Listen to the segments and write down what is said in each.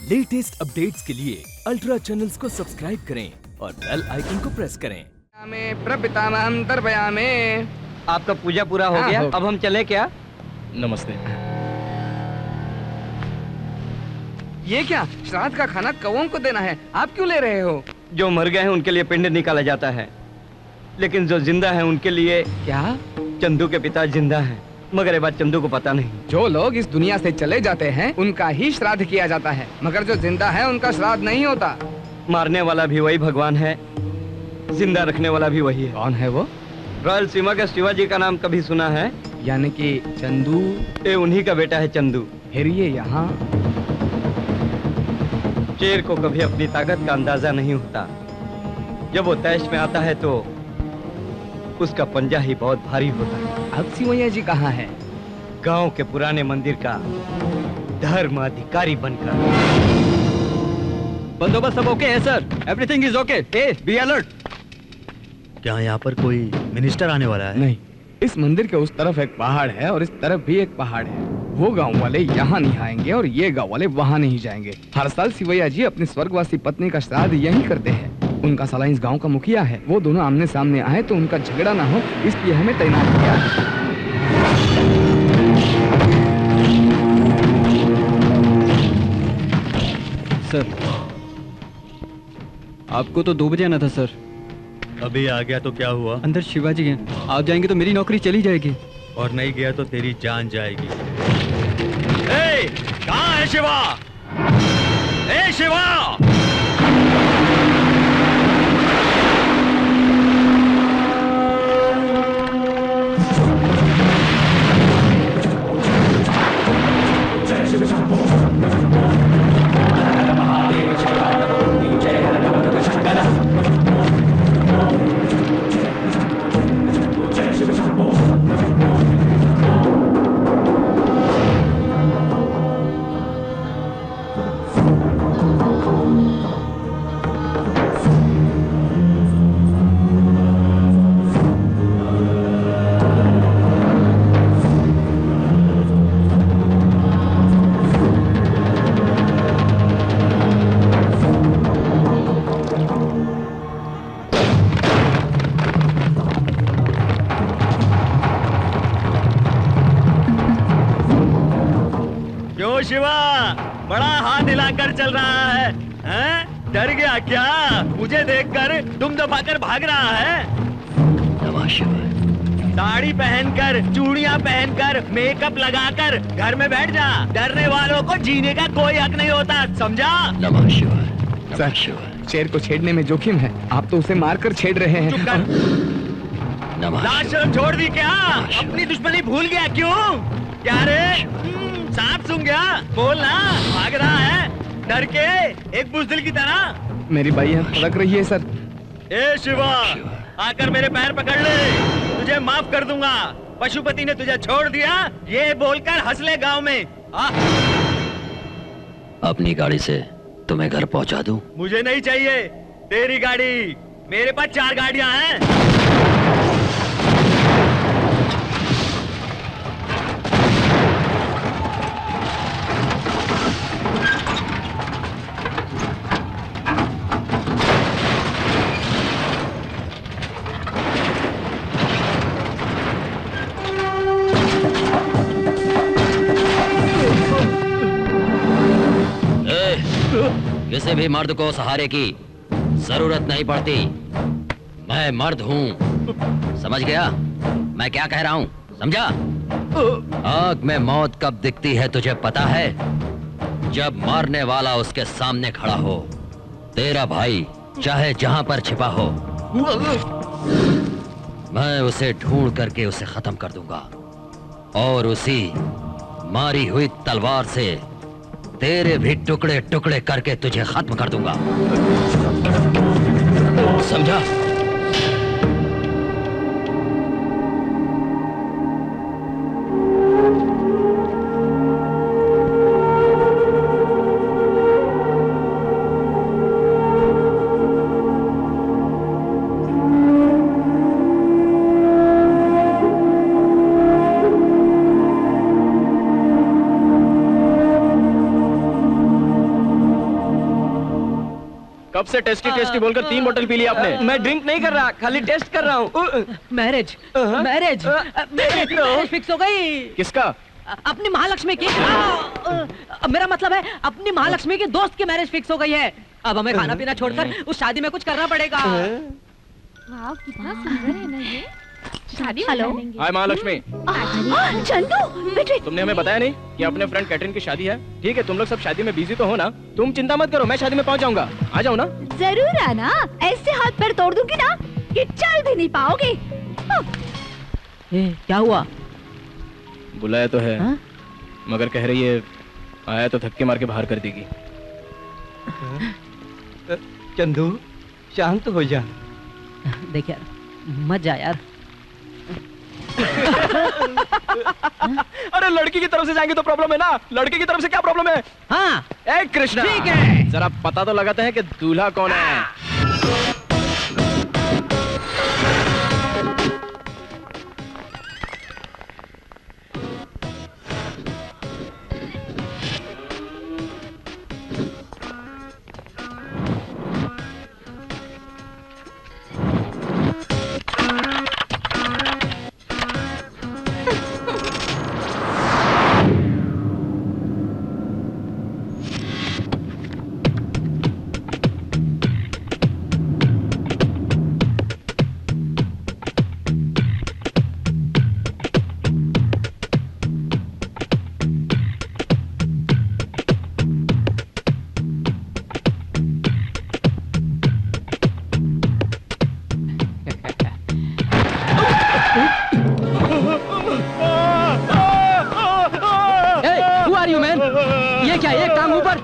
Latest updates के लिए ultra channels को सब्सक्राइब करें और बेल आइकन को प्रेस करें। प्रपितामहं तर्पयामि। आपका पूजा पूरा हो गया, अब हम चले क्या? नमस्ते। ये क्या श्राद्ध का खाना कौओं को देना है, आप क्यों ले रहे हो? जो मर गए हैं उनके लिए पिंड निकाला जाता है, लेकिन जो जिंदा है उनके लिए। क्या? चंदू के पिता जिंदा हैं, मगर ये बात चंदू को पता नहीं। जो लोग इस दुनिया से चले जाते हैं उनका ही श्राद्ध किया जाता है, मगर जो जिंदा है उनका श्राद्ध नहीं होता। मारने वाला भी वही भगवान है, जिंदा रखने वाला भी वही है। कौन है वो? रॉयल सीमा के शिवाजी का नाम कभी सुना है? यानी कि चंदू? ये उन्हीं का बेटा है चंदू। फिर ये यहाँ? शेर को कभी अपनी ताकत का अंदाजा नहीं होता। जब वो तैश में आता है तो उसका पंजा ही बहुत भारी होता है। अब सिवैया जी कहाँ है? गांव के पुराने मंदिर का धर्म अधिकारी बनकर। बंदोबस्त सब ओके है sir, everything is okay. Be alert. क्या यहाँ पर कोई मिनिस्टर आने वाला है? नहीं, इस मंदिर के उस तरफ एक पहाड़ है और इस तरफ भी एक पहाड़ है। वो गांव वाले यहाँ नहीं आएंगे और ये गांव वाले वहाँ नहीं जाएंगे। हर साल सिवैया जी अपनी स्वर्गवासी पत्नी का श्राद्ध यही करते हैं। उनका साला इस गांव का मुखिया है, वो दोनों आमने सामने आए तो उनका झगड़ा ना हो, इसलिए हमें तैनात किया है। सर, आपको तो 2 बजे आना था सर। अभी आ गया तो क्या हुआ? अंदर शिवाजी हैं, आप जाएंगे तो मेरी नौकरी चली जाएगी। और नहीं गया तो तेरी जान जाएगी। कहाँ है शिवा? शिवा! शिवा, बड़ा हाथ हिलाकर चल रहा है, हैं? डर गया क्या? मुझे देखकर दुम दबाकर भाग रहा है? साड़ी पहनकर, चूड़ियां पहनकर, मेकअप लगाकर घर में बैठ जा। डरने वालों को जीने का कोई हक नहीं होता, समझा? सर, शेर को छेड़ने में जोखिम है, आप तो उसे मारकर छेड़ रहे हैं। चुप कर। लाश छोड़ दी क्या? अपनी दुश्मनी भूल गया क्यों? क्या रे? सांप सूंघ गया? बोल ना, भाग रहा है डर के, एक बुज़दिल की तरह। मेरी बाइयां फड़क रही है सर। ए शिवा, आकर मेरे पैर पकड़ ले, तुझे माफ कर दूंगा। पशुपति ने तुझे छोड़ दिया, ये बोलकर हंस ले गाँव में। अपनी गाड़ी से तुम्हें घर पहुंचा दूं? मुझे नहीं चाहिए तेरी गाड़ी, मेरे पास 4 गाड़ियां हैं। किसी भी मर्द को सहारे की जरूरत नहीं पड़ती। मैं मर्द हूँ, समझ गया? मैं क्या कह रहा हूँ, समझा? आग में मौत कब दिखती है तुझे पता है? जब मारने वाला उसके सामने खड़ा हो। तेरा भाई चाहे जहां पर छिपा हो, मैं उसे ढूंढ करके उसे खत्म कर दूंगा और उसी मारी हुई तलवार से तेरे भी टुकड़े टुकड़े करके तुझे खत्म कर दूंगा, समझा? कब से टेस्टी टेस्टी बोलकर 3 बोतल पी ली आपने? मैं ड्रिंक नहीं कर रहा, खाली टेस्ट कर रहा हूँ। मैरिज मैरिज मैरिज फिक्स हो गई। किसका? अपनी महालक्ष्मी की। मेरा मतलब है अपनी महालक्ष्मी के दोस्त की मैरिज फिक्स हो गई है। अब हमें खाना पीना छोड़कर उस शादी में कुछ करना पड़ेगा। वाह कितना सुंदर है ना ये। शादी हेलो हाय महालक्ष्मी। चंदू बेटे तुमने हमें बताया नहीं कि अपने फ्रेंड कैटरीन की शादी है? ठीक है, तुम लोग सब शादी में बिजी तो हो ना, तुम चिंता मत करो, मैं शादी में पहुंच जाऊंगा। आ जाओ ना। जरूर आना, ऐसे हाथ पैर तोड़ दूंगी ना कि चल भी नहीं पाओगे। क्या हुआ? बुलाया तो है हाँ? मगर कह रही है आया तो धक्के मार के बाहर कर देगी। चंदू शांत हो जा। देख यार मत जा यार। अरे लड़की की तरफ से जाएंगे तो प्रॉब्लम है ना, लड़के की तरफ से क्या प्रॉब्लम है? हाँ ए कृष्णा, ठीक है। जरा पता तो लगाते हैं कि दूल्हा कौन है। ये क्या, एक टांग ऊपर,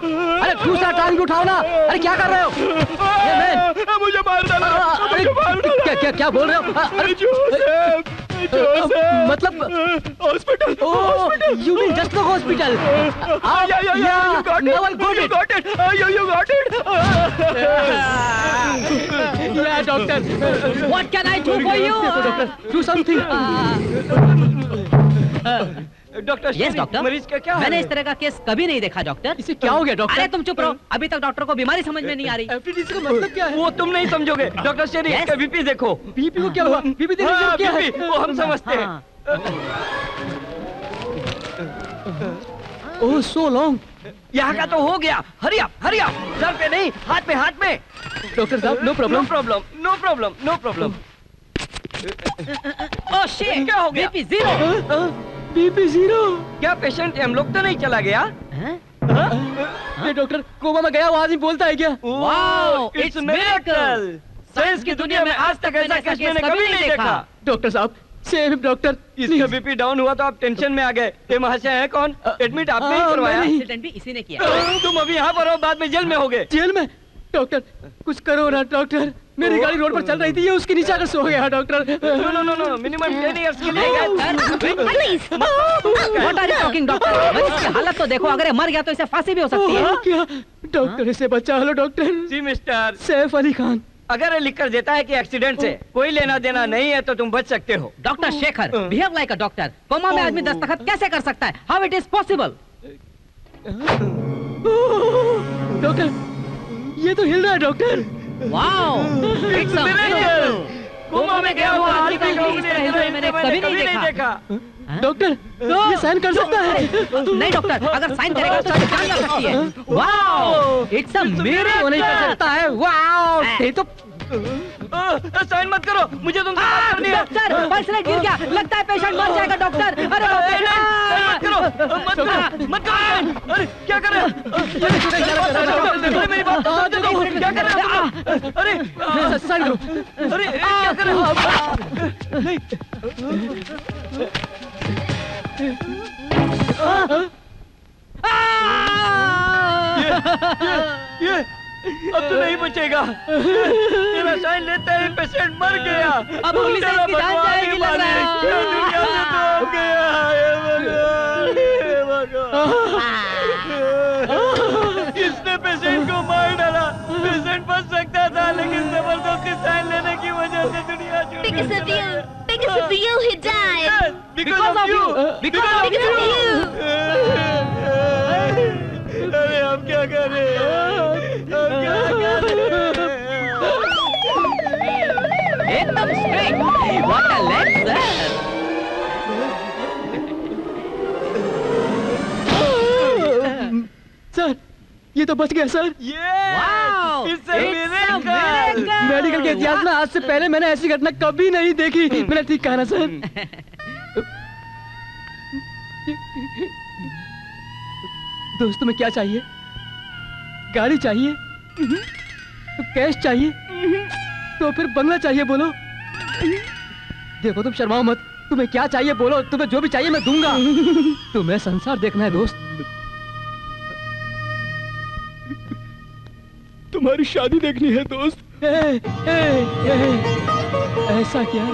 अरे दूसरा टांग भी उठाओ ना। अरे क्या कर रहे हो? ये मैन मुझे मार डाला, मुझे मार डाला। क्या क्या क्या बोल रहे हो? अरे मतलब hospital. You mean just the hospital? Yeah, doctor. What can I do for you? Doctor, do something. Doctor Yes, doctor. मरीज का क्या? मैंने इस तरह का केस कभी नहीं देखा डॉक्टर। इसे क्या हो गया डॉक्टर? अरे तुम चुप रहो, अभी तक डॉक्टर को बीमारी समझ में नहीं आ रही। एफटीडीसी का मतलब क्या है? वो तुम नहीं समझोगे। डॉक्टर शेरी Yes. इसका बीपी देखो। बीपी को क्या हुआ? बीपी देखने हाँ, क्या है? BP, वो हम समझते हैं। ओह सो लॉन्ग। यहाँ का तो हो गया। हरी अप सर पे नहीं, हाथ में। डॉक्टर साहब no problem. No problem. Oh shit, क्या हो गया? BP zero. BP zero. क्या पेशेंट हम लोग तो नहीं चला गया? ये डॉक्टर कोमा में गया, वो आदमी बोलता है क्या? Wow, it's miracle. साइंस की दुनिया में आज तक ऐसा केस मैंने कभी नहीं देखा। डॉक्टर साहब सेव हिम डॉक्टर। इसका बीपी डाउन हुआ तो आप टेंशन में आ गए। ये महाशय है कौन? एडमिट आपने ही करवाया? एक्सीडेंट भी इसी ने किया। तुम अभी यहाँ पर हो, बाद में जेल में होगे। जेल में? डॉक्टर कुछ करो ना डॉक्टर, मेरी गाड़ी रोड पर चल रही थी, ये उसके नीचे आकर सो गया डॉक्टर। नो मिनिमम 10 इयर्स के लिए। What are you talking, doctor? इसकी हालत तो देखो, अगर ये मर गया तो इसे फांसी भी हो सकती है। क्या डॉक्टर, इसे बचा लो डॉक्टर। जी मिस्टर, सैफ अली खान। अगर ये लिख कर देता है कि एक्सीडेंट से कोई लेना देना नहीं है तो तुम बच सकते हो। Doctor Shekhar, behave like a doctor. Coma में आदमी दस्तखत कैसे कर सकता है? How it is possible? Doctor ये तो हिल रहा है doctor. Wow, it's a miracle. Coma में गया हुआ आदमी को इस तरह हिलते मैंने कभी नहीं देखा। डॉक्टर ये साइन कर सकता है? नहीं डॉक्टर, अगर साइन करेगा तो जान जा सकती है। Wow, it's a miracle. नहीं कर सकता है। वाओ, ये तो साइन मत करो, मुझे तुमसे बात करनी है। डॉक्टर पल्स रेट गिर गया, लगता है पेशेंट मर जाएगा डॉक्टर। अरे मत करो। अरे क्या कर रहे हो? मेरी बात समझ लो, क्या कर रहे हो? अरे साइन करो। अरे क्या कर रहे हो? ये अब तो नहीं बचेगा। तेरा साइन लेता है, पेशेंट मर गया। अब उंगली से इसकी जान जाएगी लग रहा है। दुनिया से तो हो गया। किसने पेशेंट को मार डाला? पेशेंट बच सकता था, लेकिन जबरदस्ती साइन लेने की वजह से दुनिया छोड़ Because of you he died. Because of you. Because of you. अरे हम क्या करें? हम क्या करें? What a leg, sir! Sir ये तो बच गया sir. Wow! It's a miracle! Medical के इतिहास में आज से पहले मैंने ऐसी घटना कभी नहीं देखी। मैंने ठीक कहा ना सर? दोस्त तुम्हें क्या चाहिए? गाड़ी चाहिए? तो कैश चाहिए? तो फिर बंगला चाहिए बोलो। देखो तुम शर्माओ मत, तुम्हें क्या चाहिए बोलो, तुम्हें जो भी चाहिए मैं दूंगा। तुम्हें संसार देखना है दोस्त। तुम्हारी शादी देखनी है दोस्त। ऐसा क्या?